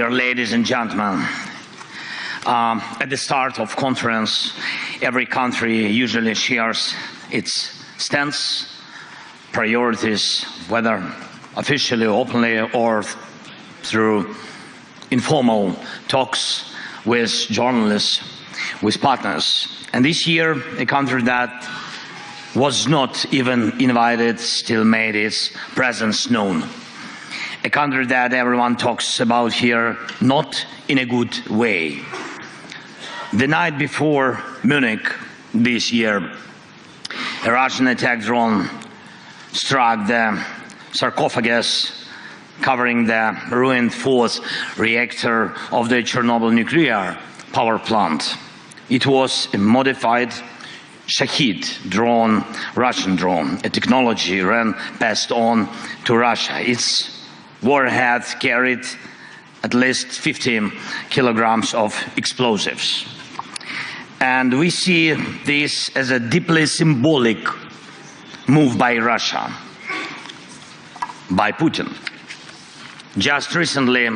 Dear ladies and gentlemen, at the start of conference, every country usually shares its stance, priorities, whether officially, openly, or through informal talks with journalists, with partners. And this year, a country that was not even invited still made its presence known. A country that everyone talks about here, not in a good way. The night before Munich this year, a Russian attack drone struck the sarcophagus covering the ruined fourth reactor of the Chernobyl nuclear power plant. It was a modified Shahid drone, Russian drone, a technology passed on to Russia. Its warhead carried at least 15 kilograms of explosives. And we see this as a deeply symbolic move by Russia, by Putin. Just recently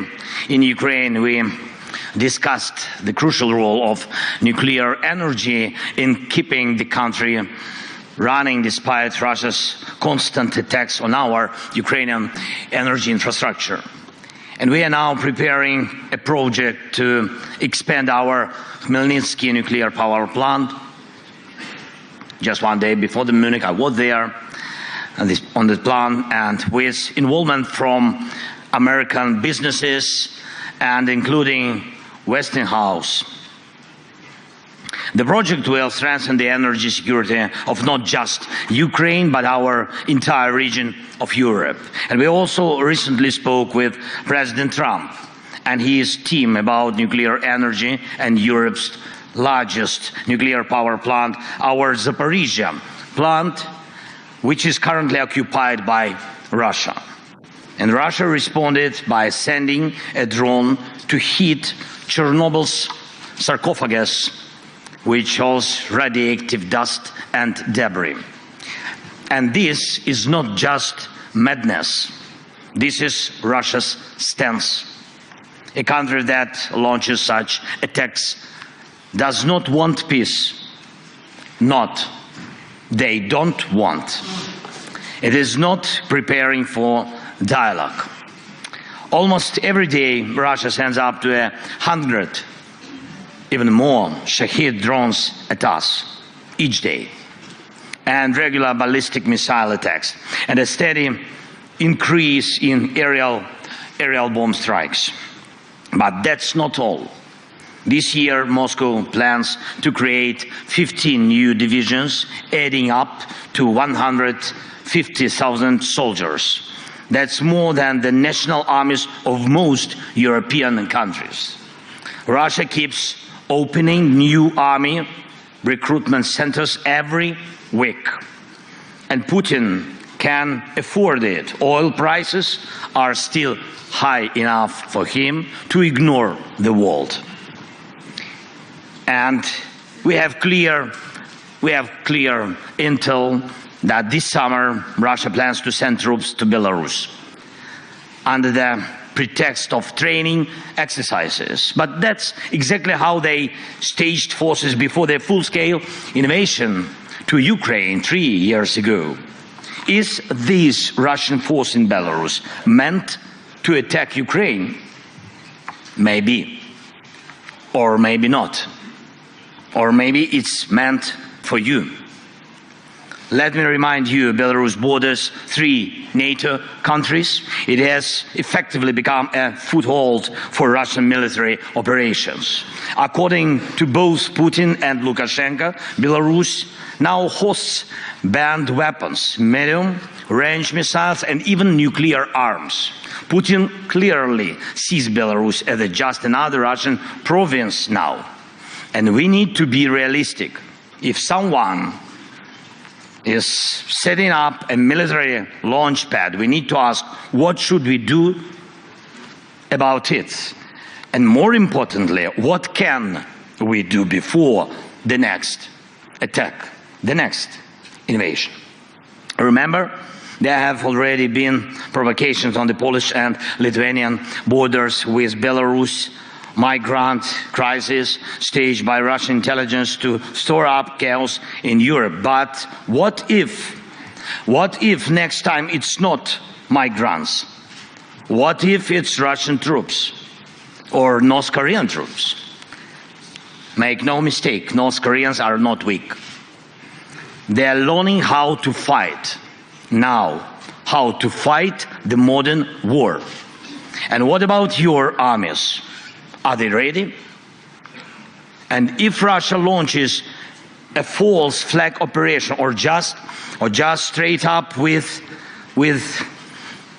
in Ukraine, we discussed the crucial role of nuclear energy in keeping the country running despite Russia's constant attacks on our Ukrainian energy infrastructure. And we are now preparing a project to expand our Khmelnytsky nuclear power plant. Just one day before the Munich, I was there on the plan, and with involvement from American businesses and including Westinghouse. The project will strengthen the energy security of not just Ukraine, but our entire region of Europe. And we also recently spoke with President Trump and his team about nuclear energy and Europe's largest nuclear power plant, our Zaporizhzhia plant, which is currently occupied by Russia. And Russia responded by sending a drone to hit Chernobyl's sarcophagus, which shows radioactive dust and debris. And this is not just madness. This is Russia's stance. A country that launches such attacks does not want peace. They don't want. It is not preparing for dialogue. Almost every day, Russia sends up to 100, even more, Shahid drones at us each day, and regular ballistic missile attacks, and a steady increase in aerial bomb strikes. But that's not all. This year, Moscow plans to create 15 new divisions, adding up to 150,000 soldiers. That's more than the national armies of most European countries. Russia keeps opening new army recruitment centers every week. And Putin can afford it. Oil prices are still high enough for him to ignore the world. And we have clear intel that this summer Russia plans to send troops to Belarus under the pretext of training exercises. But that's exactly how they staged forces before their full-scale invasion to Ukraine 3 years ago. Is this Russian force in Belarus meant to attack Ukraine? Maybe. Or maybe not. Or maybe it's meant for you. Let me remind you, Belarus borders 3 NATO countries. It has effectively become a foothold for Russian military operations. According to both Putin and Lukashenko, Belarus now hosts banned weapons, medium-range missiles, and even nuclear arms. Putin clearly sees Belarus as just another Russian province now. And we need to be realistic. If someone is setting up a military launch pad, we need to ask, what should we do about it? And more importantly, what can we do before the next attack, the next invasion? Remember, There have already been provocations on the Polish and Lithuanian borders with Belarus, migrant crisis staged by Russian intelligence to store up chaos in Europe. But what if next time it's not migrants? What if it's Russian troops or North Korean troops? Make no mistake, North Koreans are not weak. They are learning how to fight now, how to fight the modern war. And what about your armies? Are they ready? And if Russia launches a false flag operation or just straight up with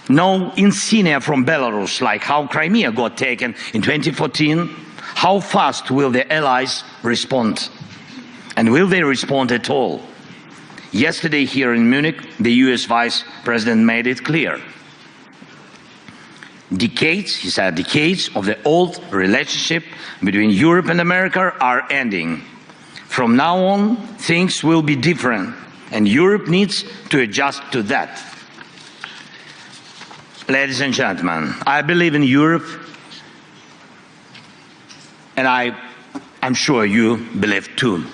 no insignia from Belarus, like how Crimea got taken in 2014, how fast will the allies respond? And will they respond at all? Yesterday here in Munich, the US Vice President made it clear. Decades, he said, decades of the old relationship between Europe and America are ending. From now on, things will be different, and Europe needs to adjust to that. Ladies and gentlemen, I believe in Europe, and I'm sure you believe too.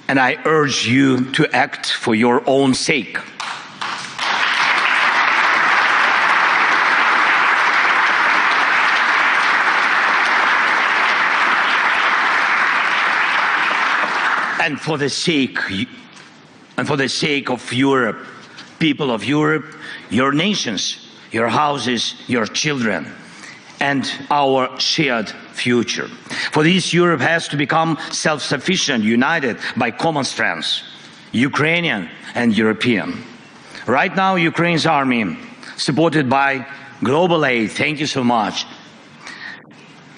And I urge you to act for your own sake. And for the sake of Europe, people of Europe, your nations, your houses, your children, and our shared future. For this, Europe has to become self-sufficient, united by common strengths, Ukrainian and European. Right now, Ukraine's army, supported by global aid, thank you so much,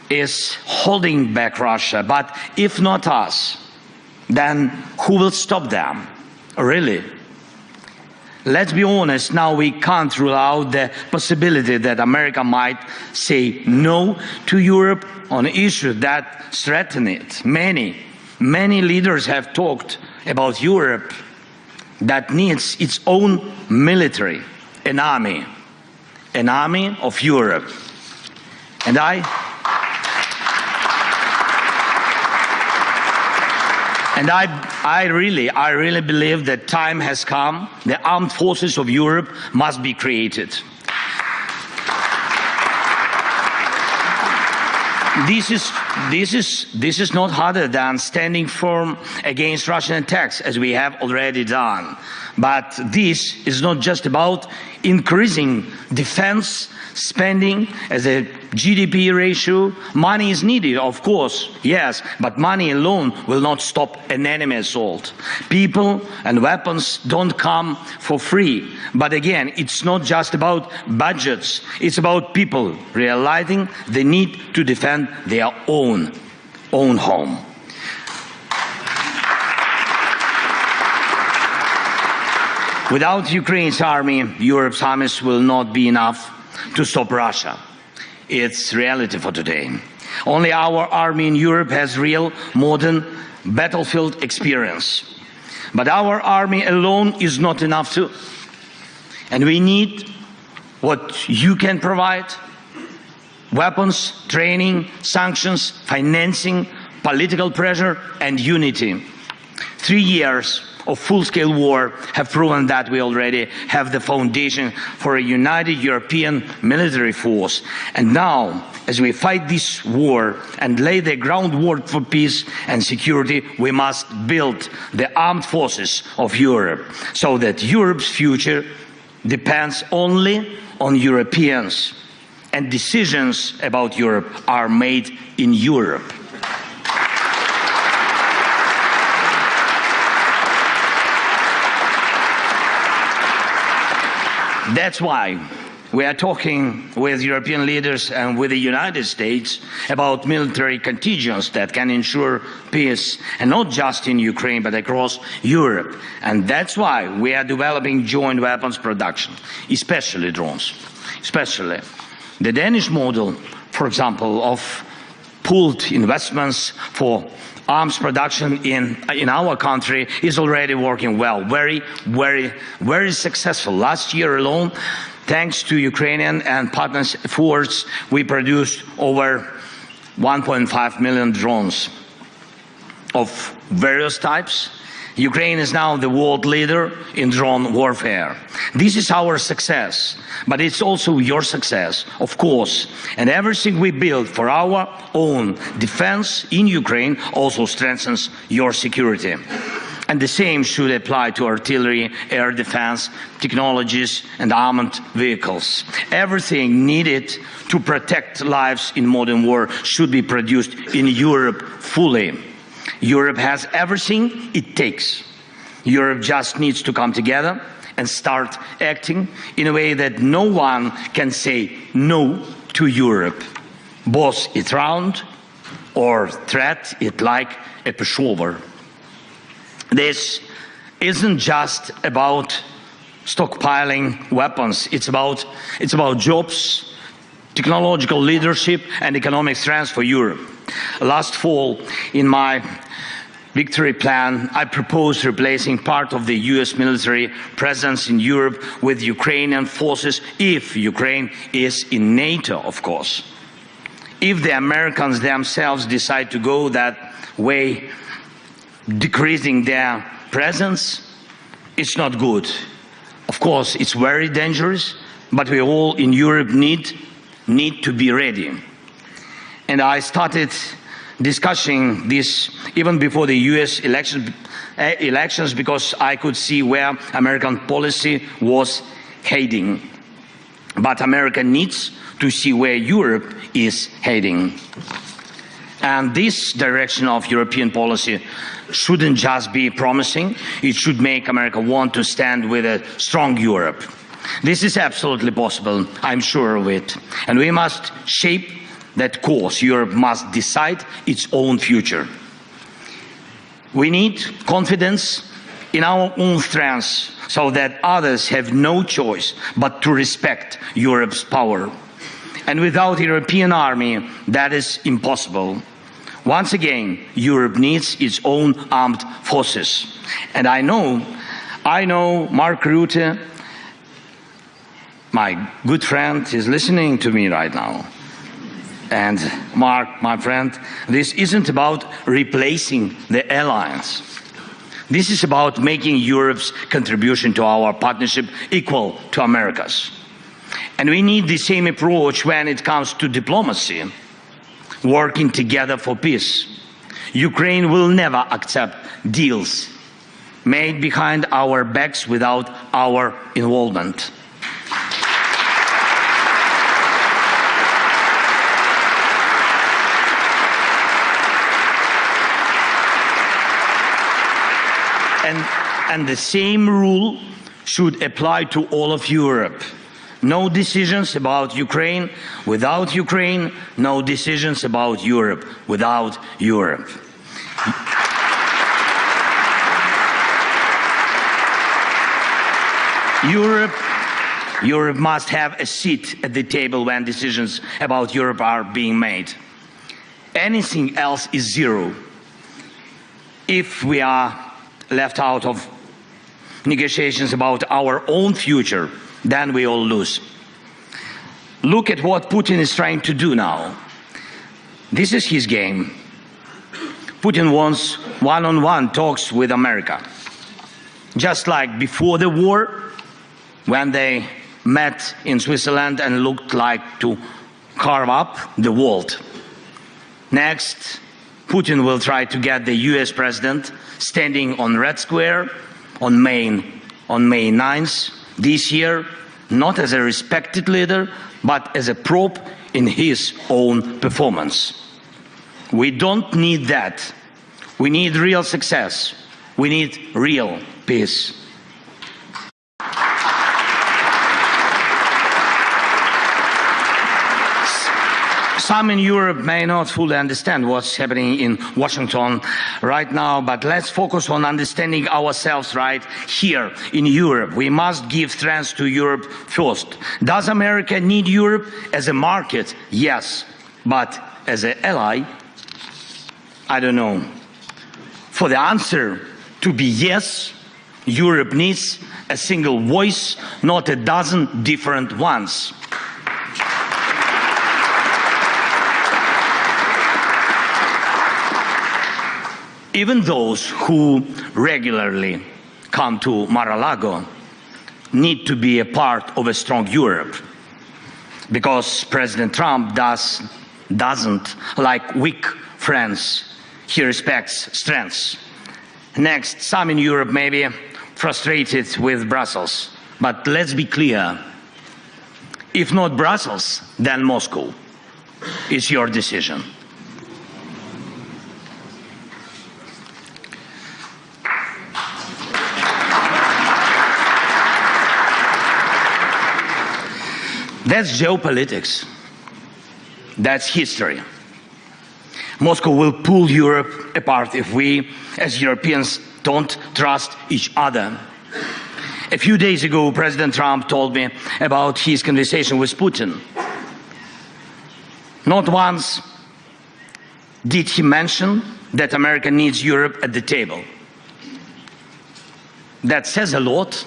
is holding back Russia. But if not us, then who will stop them? Really? Let's be honest, now we can't rule out the possibility that America might say no to Europe on issues that threaten it. Many leaders have talked about Europe that needs its own military, an army of Europe. And I really believe that time has come. The armed forces of Europe must be created. This is not harder than standing firm against Russian attacks, as we have already done. But this is not just about increasing defense spending as a GDP ratio. Money is needed, of course, yes, but money alone will not stop an enemy assault. People and weapons don't come for free. But again, it's not just about budgets, it's about people realizing the need to defend their own home. Without Ukraine's army, Europe's armies will not be enough to stop Russia. It's reality for today. Only our army in Europe has real modern battlefield experience. But our army alone is not enough too. And we need what you can provide: weapons, training, sanctions, financing, political pressure, and unity. 3 years of full-scale war have proven that we already have the foundation for a united European military force. And now, as we fight this war and lay the groundwork for peace and security, we must build the armed forces of Europe so that Europe's future depends only on Europeans, and decisions about Europe are made in Europe. That's why we are talking with European leaders and with the United States about military contingents that can ensure peace, and not just in Ukraine, but across Europe. And that's why we are developing joint weapons production, especially drones. Especially the Danish model, for example, of pooled investments for arms production in our country is already working well, very successful. Last year alone, thanks to Ukrainian and partners' efforts, we produced over 1.5 million drones of various types. Ukraine is now the world leader in drone warfare. This is our success, but it's also your success, of course. And everything we build for our own defense in Ukraine also strengthens your security. And the same should apply to artillery, air defense, technologies, and armored vehicles. Everything needed to protect lives in modern war should be produced in Europe fully. Europe has everything it takes. Europe just needs to come together and start acting in a way that no one can say no to Europe. Boss it round or threat it like a pushover. This isn't just about stockpiling weapons. It's about jobs, technological leadership, and economic strength for Europe. Last fall, in my victory plan, I proposed replacing part of the US military presence in Europe with Ukrainian forces if Ukraine is in NATO, of course. If the Americans themselves decide to go that way, decreasing their presence, it's not good. Of course, it's very dangerous, but we all in Europe need to be ready. And I started discussing this even before the US elections because I could see where American policy was heading. But America needs to see where Europe is heading. And this direction of European policy shouldn't just be promising, it should make America want to stand with a strong Europe. This is absolutely possible, I'm sure of it. And we must shape that course. Europe must decide its own future. We need confidence in our own strengths so that others have no choice but to respect Europe's power. And without a European army, that is impossible. Once again, Europe needs its own armed forces. And I know Mark Rutte, my good friend, is listening to me right now. And Mark, my friend, this isn't about replacing the alliance. This is about making Europe's contribution to our partnership equal to America's. And we need the same approach when it comes to diplomacy, working together for peace. Ukraine will never accept deals made behind our backs without our involvement. And the same rule should apply to all of Europe. No decisions about Ukraine without Ukraine, no decisions about Europe without Europe. Europe must have a seat at the table when decisions about Europe are being made. Anything else is zero. If we are left out of negotiations about our own future, then we all lose. Look at what Putin is trying to do now. This is his game. Putin wants one-on-one talks with America. Just like before the war, when they met in Switzerland and looked like to carve up the world. Next, Putin will try to get the US president standing on Red Square on May 9th this year, not as a respected leader, but as a probe in his own performance. We don't need that. We need real success. We need real peace. Some in Europe may not fully understand what's happening in Washington right now, but let's focus on understanding ourselves right here in Europe. We must give strength to Europe first. Does America need Europe as a market? Yes. But as an ally? I don't know. For the answer to be yes, Europe needs a single voice, not a dozen different ones. Even those who regularly come to Mar-a-Lago need to be a part of a strong Europe, because President Trump doesn't like weak friends. He respects strengths. Next, some in Europe may be frustrated with Brussels, but let's be clear. If not Brussels, then Moscow. It's your decision. That's geopolitics. That's history. Moscow will pull Europe apart if we, as Europeans, don't trust each other. A few days ago, President Trump told me about his conversation with Putin. Not once did he mention that America needs Europe at the table. That says a lot.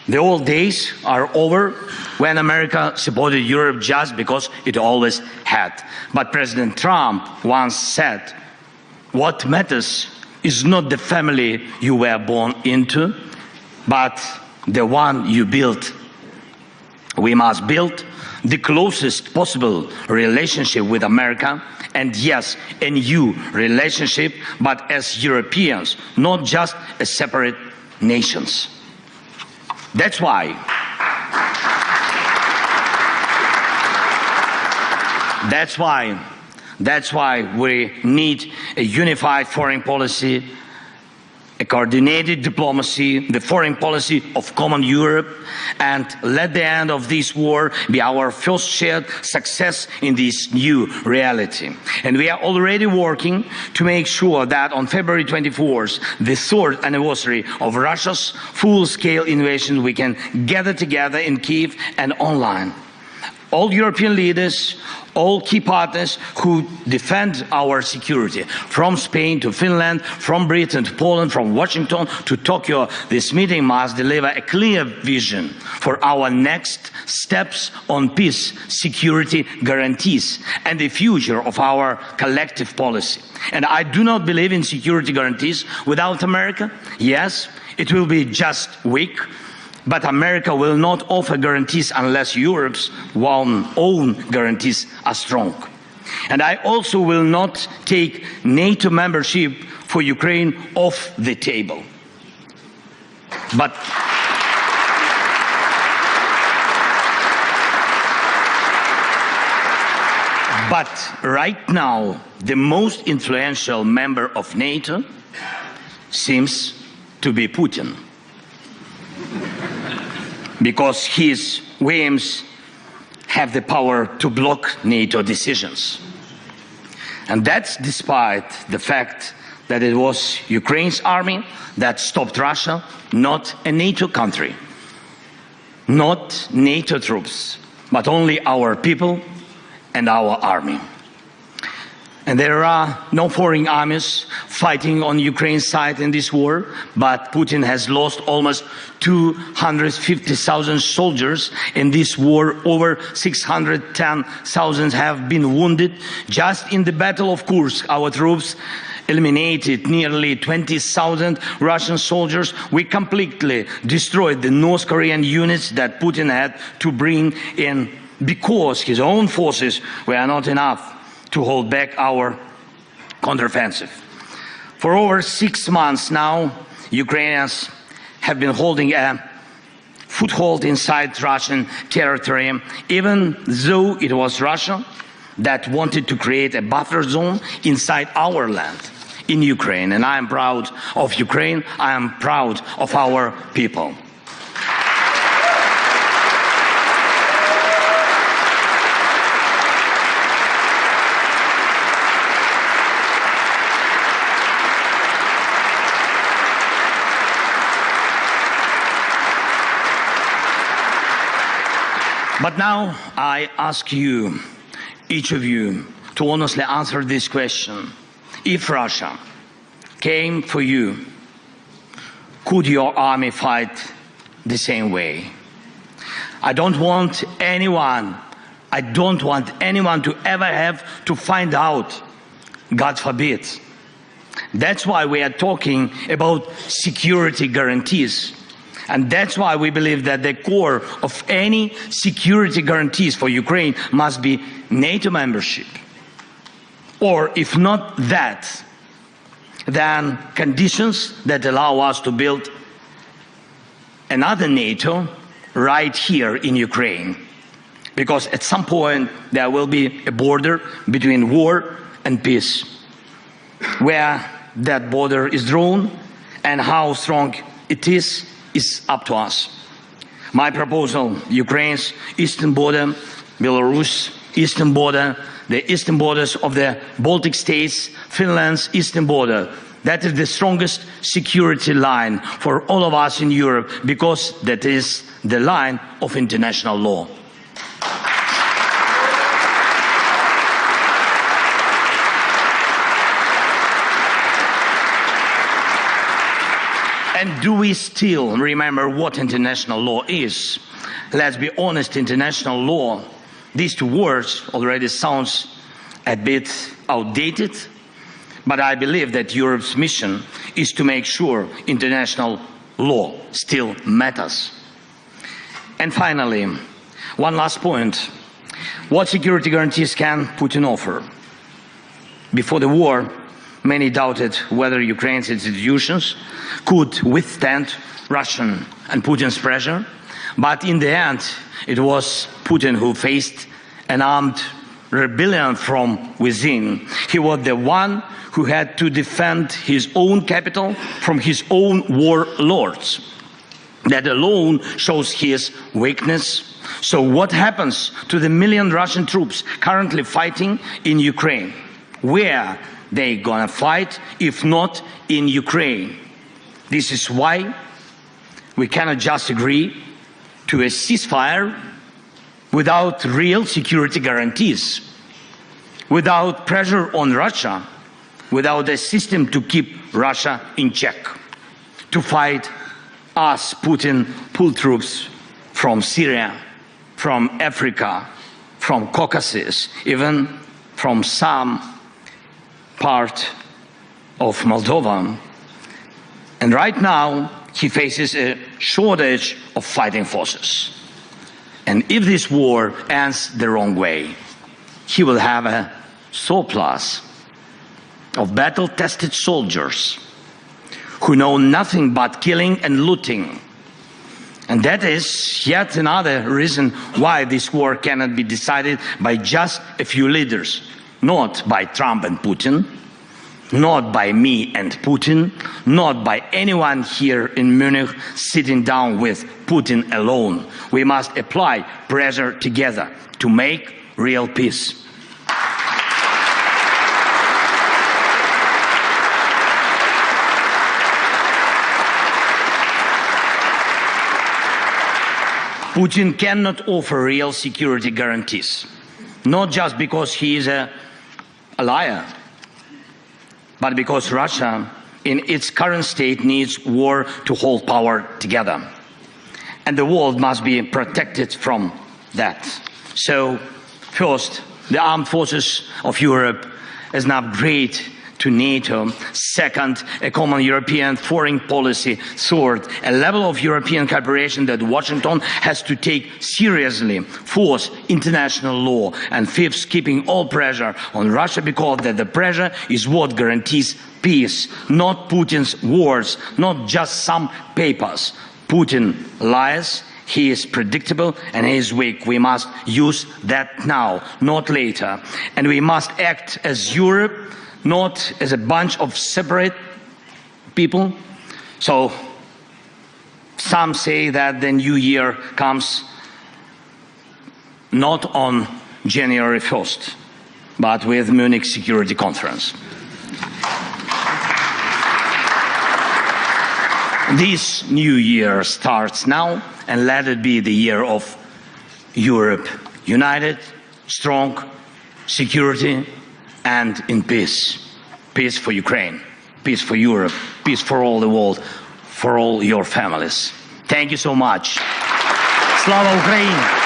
The old days are over when America supported Europe just because it always had. But President Trump once said, "What matters is not the family you were born into, but the one you built." We must build the closest possible relationship with America, and yes, a new relationship, but as Europeans, not just as separate nations. That's why we need a unified foreign policy, a coordinated diplomacy, the foreign policy of common Europe, and let the end of this war be our first shared success in this new reality. And we are already working to make sure that on February 24th, the third anniversary of Russia's full-scale invasion, we can gather together in Kyiv and online. All European leaders, all key partners who defend our security, from Spain to Finland, from Britain to Poland, from Washington to Tokyo, this meeting must deliver a clear vision for our next steps on peace, security guarantees, and the future of our collective policy. And I do not believe in security guarantees without America. Yes, it will be just weak, but America will not offer guarantees unless Europe's own guarantees are strong. And I also will not take NATO membership for Ukraine off the table. But right now, the most influential member of NATO seems to be Putin, because his whims have the power to block NATO decisions. And that's despite the fact that it was Ukraine's army that stopped Russia, not a NATO country, not NATO troops, but only our people and our army. And there are no foreign armies fighting on Ukraine's side in this war, but Putin has lost almost 250,000 soldiers in this war. Over 610,000 have been wounded. Just in the Battle of Kursk, our troops eliminated nearly 20,000 Russian soldiers. We completely destroyed the North Korean units that Putin had to bring in because his own forces were not enough to hold back our counteroffensive. For over 6 months now, Ukrainians have been holding a foothold inside Russian territory, even though it was Russia that wanted to create a buffer zone inside our land, in Ukraine. And I am proud of Ukraine. I am proud of our people. But now I ask you, each of you, to honestly answer this question. if Russia came for you, could your army fight the same way? I don't want anyone to ever have to find out, God forbid. That's why we are talking about security guarantees. And that's why we believe that the core of any security guarantees for Ukraine must be NATO membership. Or if not that, then conditions that allow us to build another NATO right here in Ukraine. Because at some point there will be a border between war and peace. Where that border is drawn and how strong it is up to us. My proposal: Ukraine's eastern border, Belarus' eastern border, the eastern borders of the Baltic states, Finland's eastern border. That is the strongest security line for all of us in Europe, because that is the line of international law. And do we still remember what international law is? Let's be honest, international law, these two words already sounds a bit outdated, but I believe that Europe's mission is to make sure international law still matters. And finally, one last point. What security guarantees can Putin offer? Before the war, many doubted whether Ukraine's institutions could withstand Russian and Putin's pressure, but in the end, it was Putin who faced an armed rebellion from within. He was the one who had to defend his own capital from his own warlords. That alone shows his weakness. So what happens to the million Russian troops currently fighting in Ukraine? Where they gonna fight if not in Ukraine? This is why we cannot just agree to a ceasefire without real security guarantees, without pressure on Russia, without a system to keep Russia in check. To fight us, Putin pulled troops from Syria, from Africa, from Caucasus, even from some part of Moldova. And right now, he faces a shortage of fighting forces. And if this war ends the wrong way, he will have a surplus of battle-tested soldiers who know nothing but killing and looting. And that is yet another reason why this war cannot be decided by just a few leaders, not by Trump and Putin, not by me and Putin, not by anyone here in Munich sitting down with Putin alone. We must apply pressure together to make real peace. Putin cannot offer real security guarantees, not just because he is a liar, but because Russia, in its current state, needs war to hold power together. And the world must be protected from that. So, first, the armed forces of Europe as an upgrade to NATO. Second, a common European foreign policy. Third, a level of European cooperation that Washington has to take seriously. Fourth, international law. And fifth, keeping all pressure on Russia, because that the pressure is what guarantees peace, not Putin's words, not just some papers. Putin lies, he is predictable, and he is weak. We must use that now, not later. And we must act as Europe, not as a bunch of separate people. So some say that the new year comes not on January 1st, but with Munich Security Conference. This new year starts now, and let it be the year of Europe, united, strong, security, and in peace. peace for Ukraine, peace for Europe, peace for all the world, for all your families. Thank you so much. Slava Ukraini!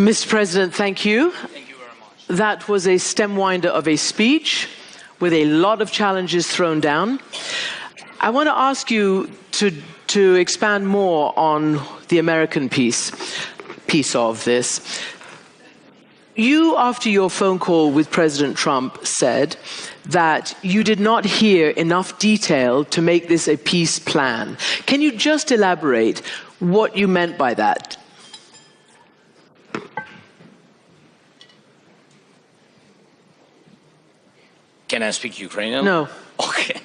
Mr. President, thank you. Thank you very much. That was a stem winder of a speech with a lot of challenges thrown down. I want to ask you to expand more on the American piece of this. You, after your phone call with President Trump, said that you did not hear enough detail to make this a peace plan. Can you just elaborate what you meant by that? Can I speak Ukrainian? No. Okay.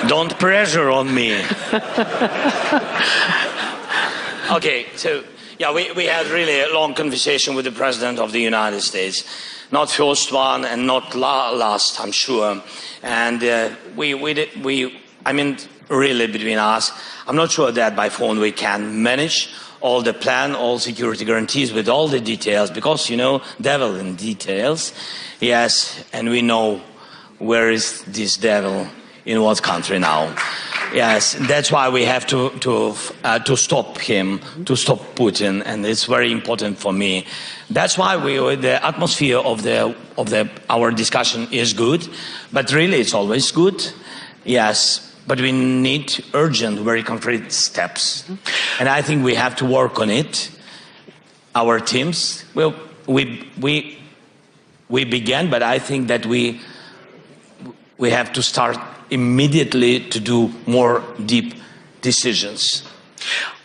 Don't pressure on me. Okay, so yeah, we had really a long conversation with the President of the United States. Not first one and not last, I'm sure. And I mean, really between us, I'm not sure that by phone we can manage all the plan, all security guarantees with all the details, because, you know, devil in details. Yes, and we know where is this devil, in what country now. Yes, that's why we have to stop him, to stop Putin, and it's very important for me. That's why the atmosphere of our discussion is good, but really it's always good. Yes. But we need urgent, very concrete steps. And I think we have to work on it. Our teams, well, we began, but I think that we have to start immediately to do more deep decisions.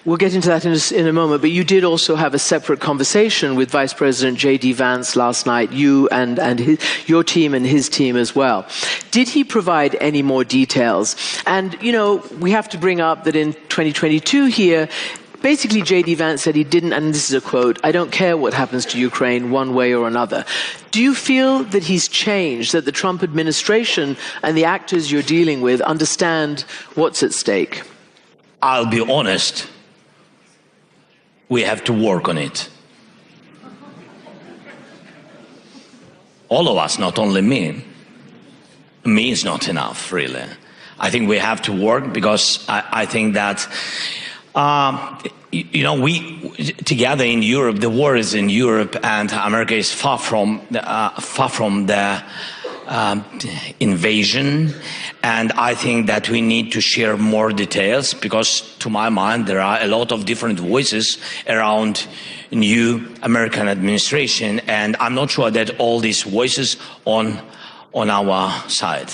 We'll get into that in a moment, but you did also have a separate conversation with Vice President J.D. Vance last night, you and your team and his team as well. Did he provide any more details? And, you know, we have to bring up that in 2022 here, basically J.D. Vance said he didn't, and this is a quote, "I don't care what happens to Ukraine one way or another." Do you feel that he's changed, that the Trump administration and the actors you're dealing with understand what's at stake? I'll be honest. We have to work on it. All of us, not only me. Me is not enough, really. I think we have to work because I think that, you know, we together in Europe, the war is in Europe, and America is far from the invasion. And I think that we need to share more details because, to my mind, there are a lot of different voices around new American administration, and I'm not sure that all these voices on our side.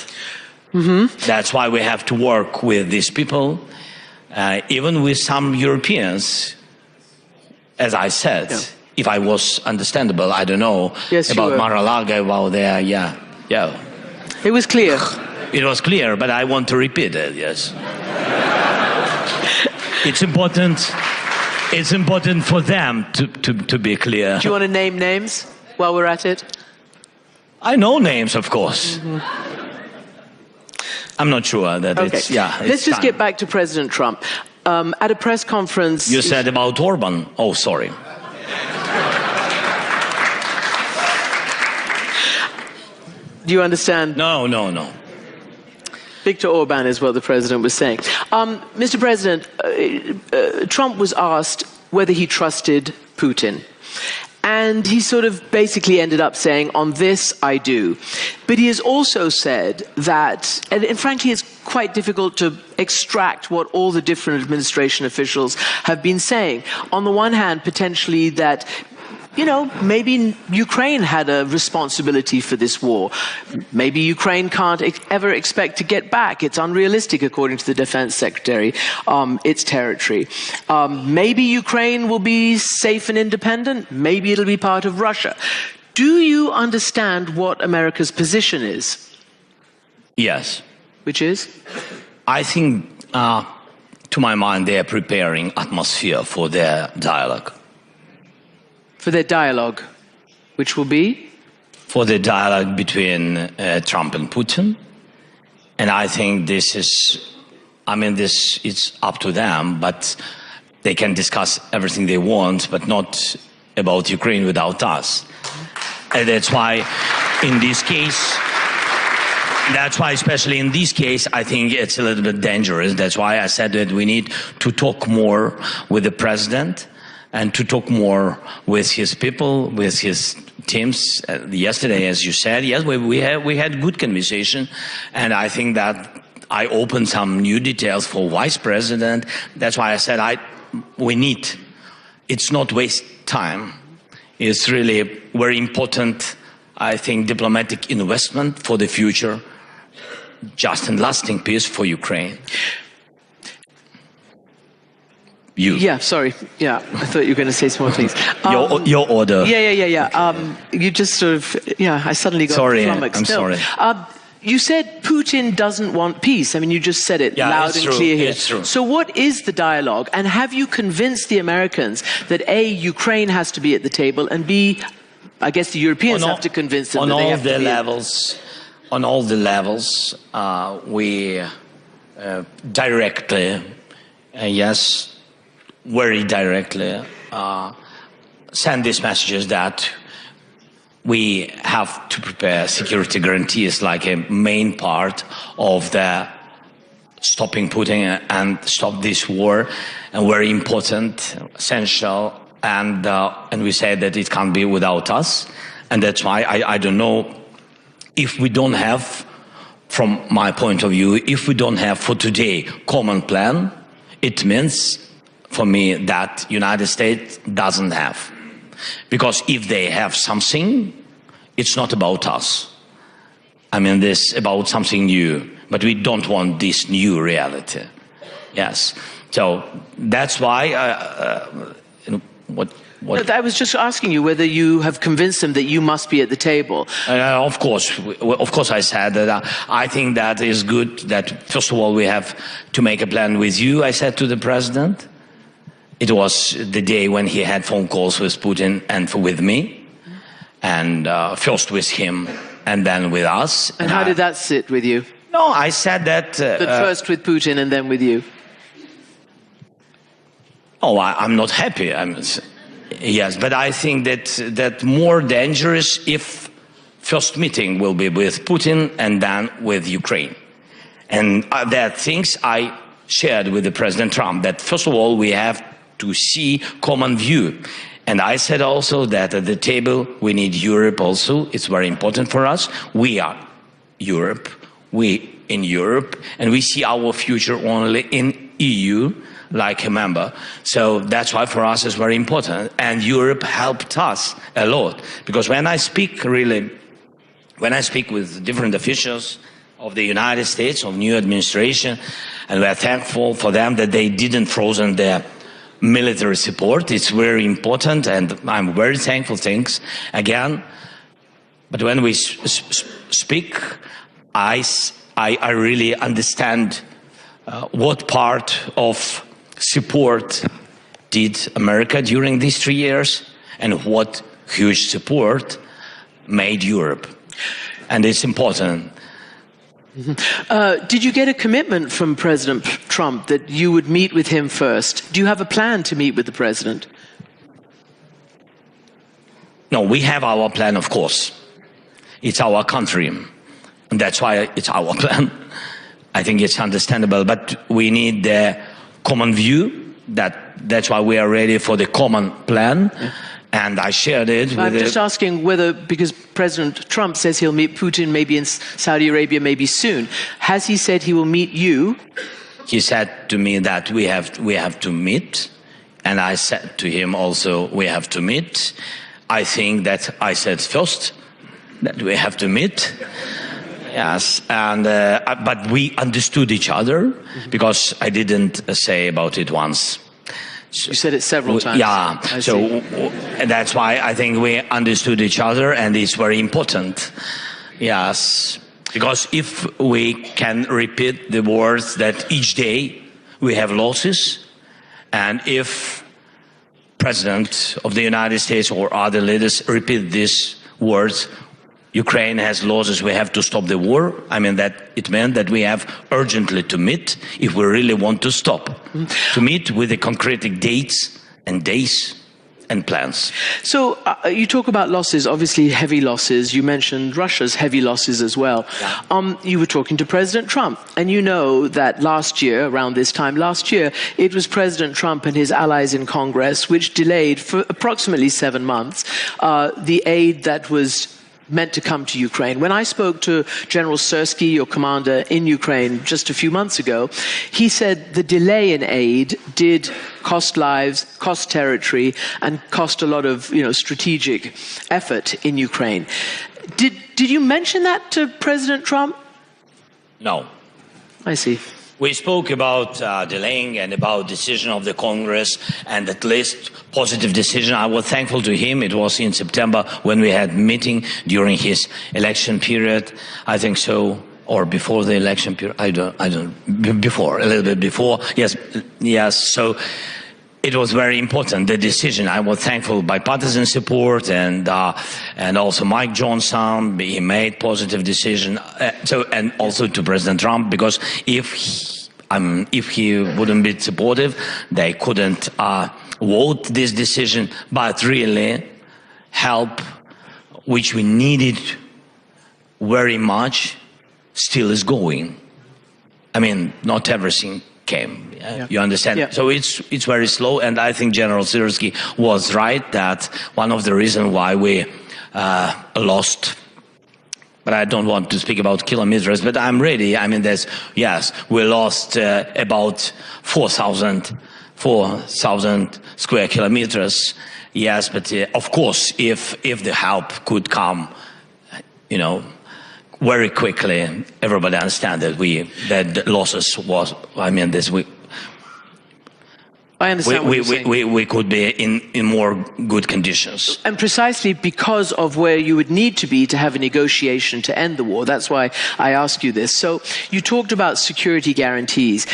That's why we have to work with these people, even with some Europeans, as I said. Yeah. If I was understandable, I don't know, yes, about Mar-a-Lago, about there, yeah. It was clear. It was clear, but I want to repeat it, yes. It's important. It's important for them to be clear. Do you want to name names while we're at it? I know names, of course. I'm not sure that it's, yeah. Let's just get back to President Trump. At a press conference... You said about Orban. Oh, sorry. Do you understand? No. Viktor Orban is what the president was saying. Mr. President, Trump was asked whether he trusted Putin. And he sort of basically ended up saying, on this, I do. But he has also said that, and frankly, it's quite difficult to extract what all the different administration officials have been saying. On the one hand, potentially that maybe Ukraine had a responsibility for this war. Maybe Ukraine can't ever expect to get back. It's unrealistic, according to the Defense Secretary, its territory. Maybe Ukraine will be safe and independent. Maybe it'll be part of Russia. Do you understand what America's position is? Yes. Which is? I think, to my mind, they are preparing atmosphere for their dialogue. For their dialogue, which will be? For the dialogue between Trump and Putin. And I think it's up to them, but they can discuss everything they want, but not about Ukraine without us. And that's why, especially in this case, I think it's a little bit dangerous. That's why I said that we need to talk more with the president and to talk more with his people, with his teams. Yesterday, as you said, yes, we had good conversation, and I think that I opened some new details for vice president. That's why I said it's not waste time. It's really very important, I think, diplomatic investment for the future, just and lasting peace for Ukraine. Yeah, sorry. Yeah, I thought you were going to say some more things. Your order. Yeah. You just sort of, I suddenly got flummoxed. I'm sorry. You said Putin doesn't want peace. I mean, you just said it loud and clear here. It's true. So what is the dialogue? And have you convinced the Americans that A, Ukraine has to be at the table, and B, I guess the Europeans have to convince them that they have to be on all the levels, we directly, very directly, send these messages that we have to prepare security guarantees like a main part of the stopping Putin and stop this war, and very important, essential, and we say that it can't be without us, and that's why I don't know if we don't have, from my point of view, if we don't have for today common plan, it means for me that United States doesn't have. Because if they have something, it's not about us. I mean, this about something new, but we don't want this new reality. Yes. So that's why, I was just asking you whether you have convinced them that you must be at the table. Of course, I said that I think that is good, that first of all we have to make a plan with you, I said to the president. It was the day when he had phone calls with Putin and with me, and first with him and then with us. And how did that sit with you? No, I said that... But first with Putin and then with you? Oh, I'm not happy. Yes, but I think that more dangerous if first meeting will be with Putin and then with Ukraine. And there are things I shared with the President Trump, that first of all we have to see common view. And I said also that at the table we need Europe also. It's very important for us. We are Europe, we in Europe, and we see our future only in EU, like a member. So that's why for us it's very important. And Europe helped us a lot. Because when I speak with different officials of the United States, of new administration, and we're thankful for them that they didn't frozen their military support. It's very important, and I'm very thankful, thanks again. But when we speak, I really understand what part of support did America during these 3 years, and what huge support made Europe. And it's important. Did you get a commitment from President Trump that you would meet with him first? Do you have a plan to meet with the president? No, we have our plan, of course. It's our country, and that's why it's our plan. I think it's understandable, but we need the common view. That's why we are ready for the common plan. Yeah. And I shared it with... I'm just asking whether, because President Trump says he'll meet Putin maybe in Saudi Arabia maybe soon, has he said he will meet you? He said to me that we have to meet, and I said to him also we have to meet. I think that I said first that we have to meet. Yes, and but we understood each other because I didn't say about it once. You said it several times. Yeah, so that's why I think we understood each other, and it's very important. Yes, because if we can repeat the words that each day we have losses, and if President of the United States or other leaders repeat these words, Ukraine has losses, we have to stop the war. I mean, that it meant that we have urgently to meet if we really want to stop. To meet with the concrete dates and days and plans. So you talk about losses, obviously heavy losses. You mentioned Russia's heavy losses as well. Yeah. You were talking to President Trump, and you know that last year, around this time last year, it was President Trump and his allies in Congress which delayed for approximately 7 months the aid that was meant to come to Ukraine. When I spoke to General Syrsky, your commander in Ukraine, just a few months ago, he said the delay in aid did cost lives, cost territory, and cost a lot of, strategic effort in Ukraine. Did you mention that to President Trump? No. I see. We spoke about delaying and about decision of the Congress, and at least positive decision. I was thankful to him. It was in September when we had meeting during his election period. I think so, or before the election period. I don't. Before, a little bit before. Yes. So it was very important, the decision. I was thankful bipartisan support and also Mike Johnson. He made positive decision. And also to President Trump, because if he wouldn't be supportive, they couldn't vote this decision. But really, help which we needed very much still is going. I mean, not everything came. Yeah. You understand? Yeah. So it's very slow, and I think General Syrsky was right that one of the reasons why we lost. But I don't want to speak about kilometers. But I'm ready. I mean, we lost about 4,000 square kilometers. Yes, but of course, if the help could come, very quickly, everybody understand that the losses was. I mean, I understand what you're saying. We could be in more good conditions. And precisely because of where you would need to be to have a negotiation to end the war. That's why I ask you this. So you talked about security guarantees.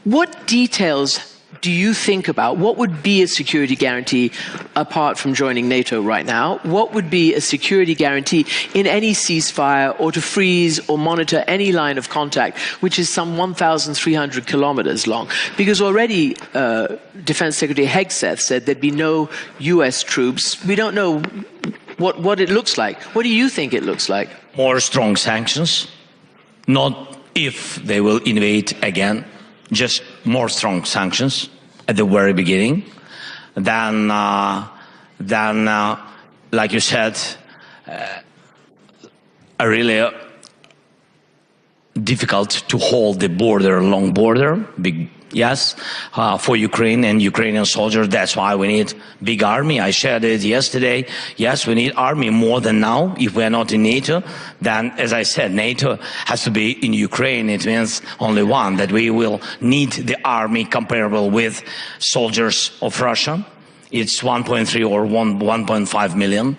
What details do you think about? What would be a security guarantee apart from joining NATO right now? What would be a security guarantee in any ceasefire or to freeze or monitor any line of contact, which is some 1,300 kilometers long? Because already Defense Secretary Hegseth said there'd be no US troops. We don't know what it looks like. What do you think it looks like? More strong sanctions, not if they will invade again, just more strong sanctions at the very beginning. Then, like you said, a really difficult to hold the border, long border, big. Yes, for Ukraine and Ukrainian soldiers. That's why we need big army. I shared it yesterday. Yes, we need army more than now. If we're not in NATO, then, as I said, NATO has to be in Ukraine. It means only one, that we will need the army comparable with soldiers of Russia. It's 1.3 or 1.5 million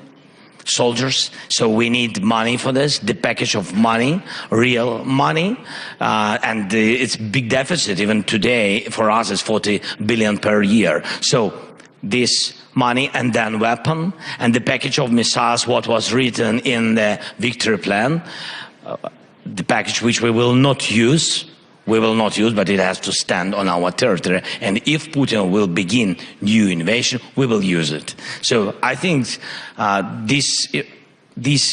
soldiers. So we need money for this, the package of money, real money, and it's big deficit. Even today for us is 40 billion per year. So this money and then weapon and the package of missiles, what was written in the victory plan, the package which we will not use, but it has to stand on our territory. And if Putin will begin new invasion, we will use it. So I think these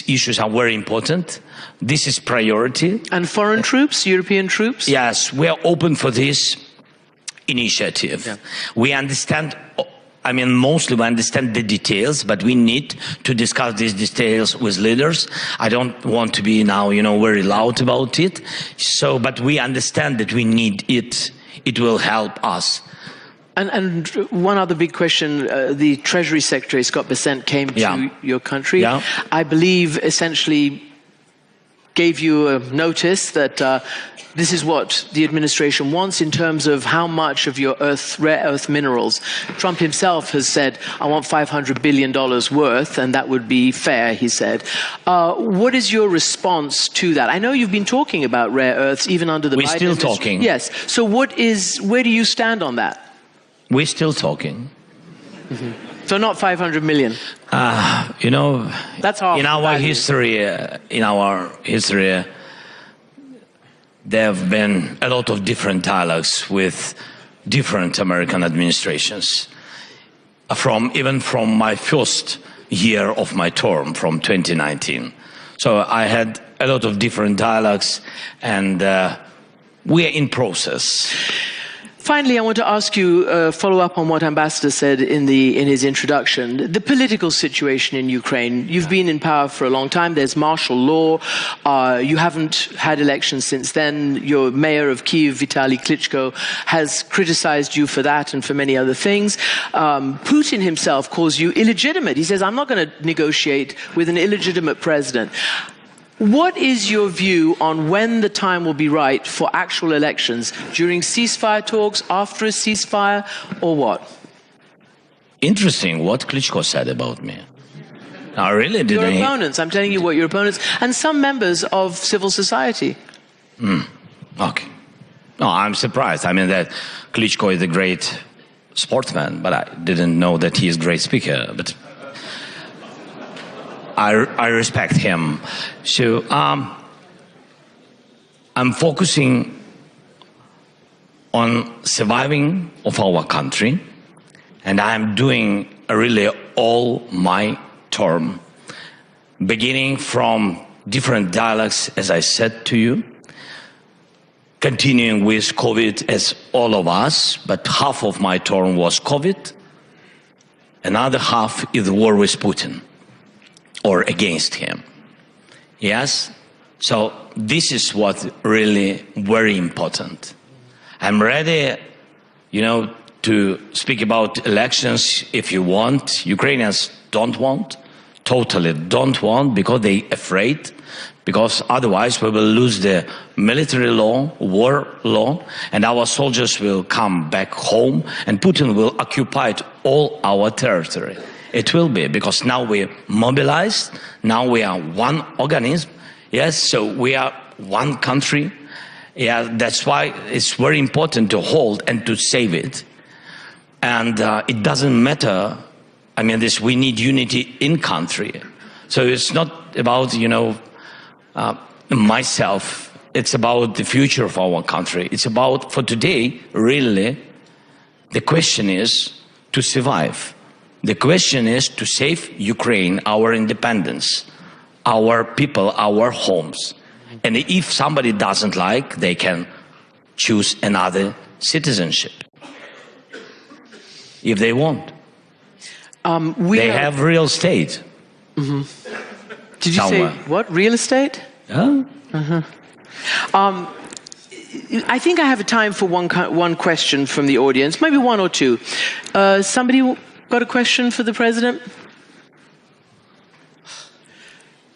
issues are very important. This is priority. And foreign troops, European troops? Yes, we are open for this initiative. Yeah. We understand. Mostly we understand the details, but we need to discuss these details with leaders. I don't want to be now, very loud about it. So, but we understand that we need it. It will help us And one other big question, the Treasury Secretary, Scott Bessent, came to your country. Yeah. I believe essentially gave you a notice that this is what the administration wants in terms of how much of your rare earth minerals. Trump himself has said, I want $500 billion worth, and that would be fair, he said. What is your response to that? I know you've been talking about rare earths even under the Biden administration. We're still talking. Yes. So where do you stand on that? We're still talking. Mm-hmm. So not 500 million. You know, that's half in our history, there have been a lot of different dialogues with different American administrations. Even from my first year of my term, from 2019. So I had a lot of different dialogues, and we are in process. Finally, I want to ask you, follow up on what Ambassador said in his introduction. The political situation in Ukraine. You've been in power for a long time. There's martial law. You haven't had elections since then. Your mayor of Kyiv, Vitaly Klitschko, has criticized you for that and for many other things. Putin himself calls you illegitimate. He says, I'm not going to negotiate with an illegitimate president. What is your view on when the time will be right for actual elections? During ceasefire talks, after a ceasefire, or what? Interesting what Klitschko said about me. I really didn't. Your opponents, I'm telling you what your opponents, and some members of civil society. Okay. No, I'm surprised. I mean, that Klitschko is a great sportsman, but I didn't know that he is a great speaker. But I respect him. So I'm focusing on surviving of our country, and I'm doing really all my term, beginning from different dialogues, as I said to you, continuing with COVID as all of us, but half of my term was COVID, another half is the war with Putin, or against him. Yes? So this is what really very important. I'm ready, to speak about elections if you want. Ukrainians don't want, totally don't want, because they're afraid, because otherwise we will lose the military law, war law, and our soldiers will come back home, and Putin will occupy all our territory. It will be, because now we're mobilized, now we are one organism, yes, so we are one country. Yeah, that's why it's very important to hold and to save it. And it doesn't matter, we need unity in country. So it's not about, myself, it's about the future of our country. It's about, for today, really, the question is to survive. The question is to save Ukraine, our independence, our people, our homes. And if somebody doesn't like, they can choose another citizenship. If they want. They have real estate. Mm-hmm. Did you somewhere. say, what, real estate? Yeah. Mm-hmm. I think I have time for one question from the audience, maybe one or two. Somebody got a question for the president?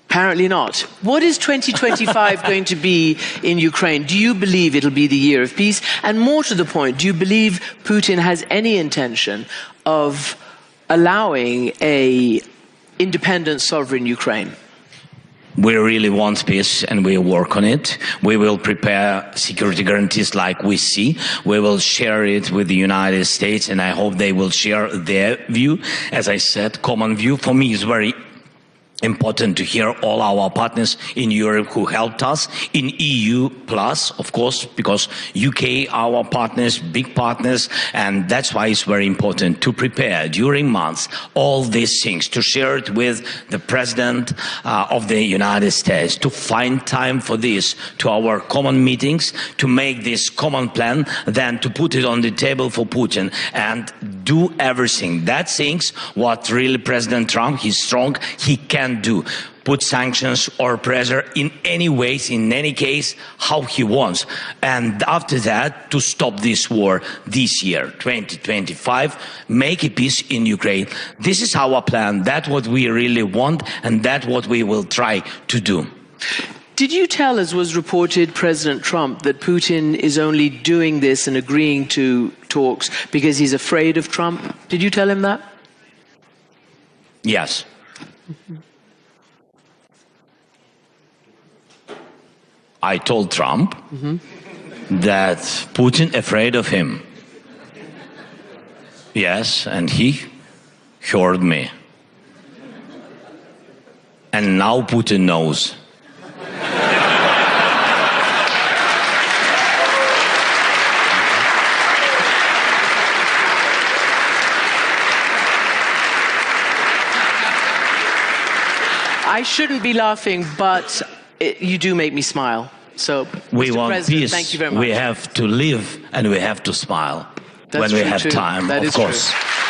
Apparently not. What is 2025 going to be in Ukraine? Do you believe it'll be the year of peace? And more to the point, do you believe Putin has any intention of allowing an independent, sovereign Ukraine? We really want peace, and we work on it. We will prepare security guarantees like we see. We will share it with the United States, and I hope they will share their view. As I said, common view for me is very important to hear all our partners in Europe who helped us, in EU plus, of course, because UK, our partners, big partners, and that's why it's very important to prepare during months all these things, to share it with the President of the United States, to find time for this, to our common meetings, to make this common plan, then to put it on the table for Putin. And do everything. That things what really President Trump, he's strong, he can do. Put sanctions or pressure in any ways, in any case, how he wants. And after that, to stop this war this year, 2025, make a peace in Ukraine. This is our plan. That's what we really want, and that's what we will try to do. Did you tell, as was reported, President Trump, that Putin is only doing this and agreeing to talks because he's afraid of Trump? Did you tell him that? Yes. I told Trump that Putin afraid of him. Yes, and he heard me. And now Putin knows. I shouldn't be laughing, but you do make me smile. So, we Mr. want President, peace. thank you very much. We have to live and we have to smile when we have time, That of is course. True.